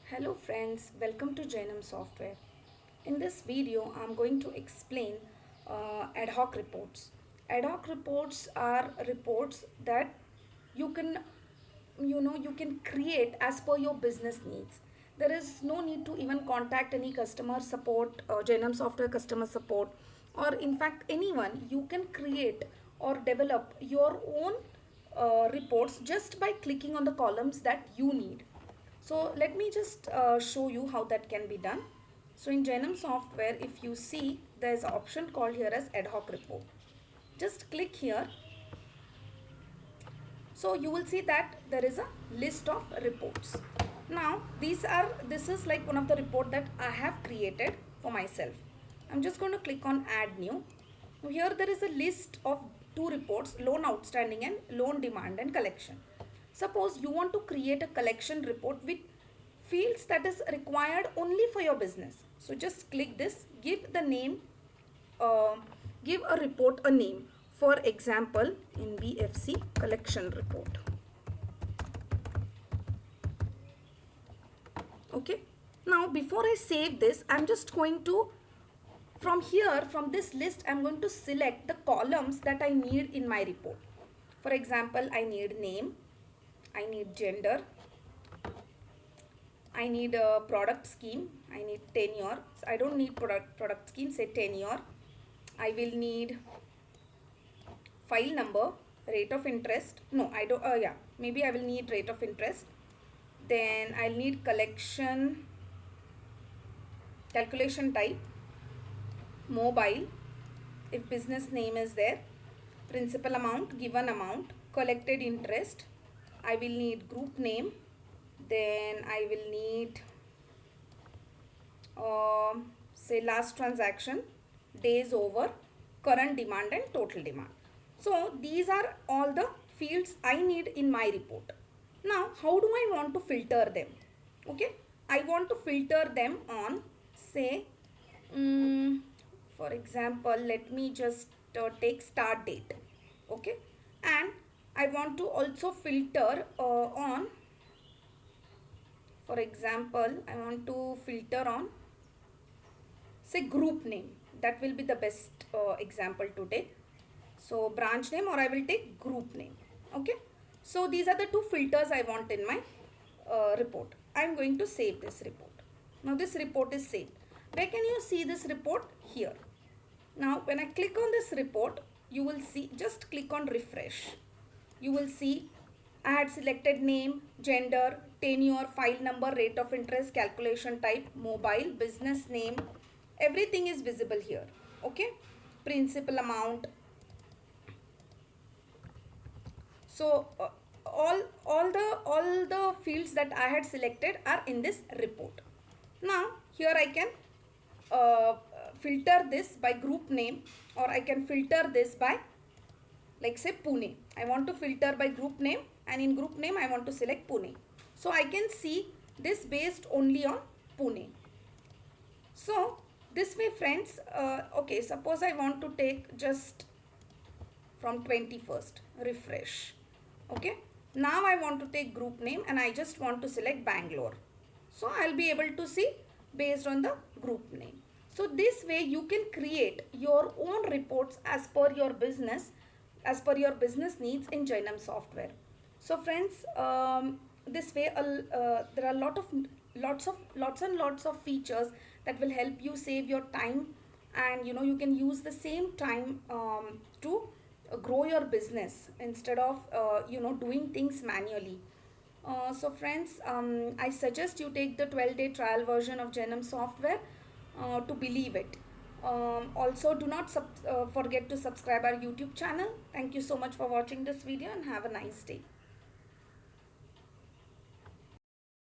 Hello friends, welcome to Jainam Software. In this video, I'm going to explain ad hoc reports. Ad hoc reports are reports that you can, you can create as per your business needs. There is no need to even contact any customer support, Jainam Software customer support, or in fact anyone. You can create or develop your own reports just by clicking on the columns that you need. So let me just show you how that can be done. So in Genum software, if you see, there is an option called here as ad hoc report. Just click here. So you will see that there is a list of reports. Now this is like one of the report that I have created for myself. I'm just going to click on add new. Now here there is a list of two reports, loan outstanding and loan demand and collection. Suppose you want to create a collection report with fields that is required only for your business. So just click this, give the name, uh, give a report a name. For example, in BFC collection report. Okay. Now before I save this, I'm just going to, from here, from this list, I'm going to select the columns that I need in my report. For example, I need name, I need gender, I need a product scheme, I need tenure. So I don't need product scheme, say tenure. I will need file number, rate of interest. No, I don't, yeah, maybe I will need rate of interest. Then I'll need collection, calculation type, mobile, if business name is there, principal amount, given amount, collected interest. I will need group name. Then I will need say last transaction, days over, current demand and total demand. So these are all the fields I need in my report. Now how do I want to filter them? Okay, I want to filter them on, say, for example, let me just take start date. Okay, and I want to also filter on, for example, I want to filter on, say, group name. That will be the best example to take. So branch name, or I will take group name. Okay, so these are the two filters I want in my report. I am going to save this report. Now this report is saved. Where can you see this report? Here. Now when I click on this report, you will see, just click on refresh. You will see I had selected name, gender, tenure, file number, rate of interest, calculation type, mobile, business name. Everything is visible here. Okay, principal amount. So all the fields that I had selected are in this report. Now here I can filter this by group name, or I can filter this by, like, say, Pune. I want to filter by group name, and in group name I want to select Pune. So I can see this based only on Pune. So this way friends, okay, suppose I want to take just from 21st, refresh. Okay, now I want to take group name and I just want to select Bangalore. So I'll be able to see based on the group name. So this way you can create your own reports as per your business, as per your business needs in Jainam software. So friends, this way there are lots and lots of features that will help you save your time, and you can use the same time to grow your business instead of doing things manually. So friends, I suggest you take the 12-day trial version of Genum software to believe it. Also, do not forget to subscribe our YouTube channel. Thank you so much for watching this video and have a nice day.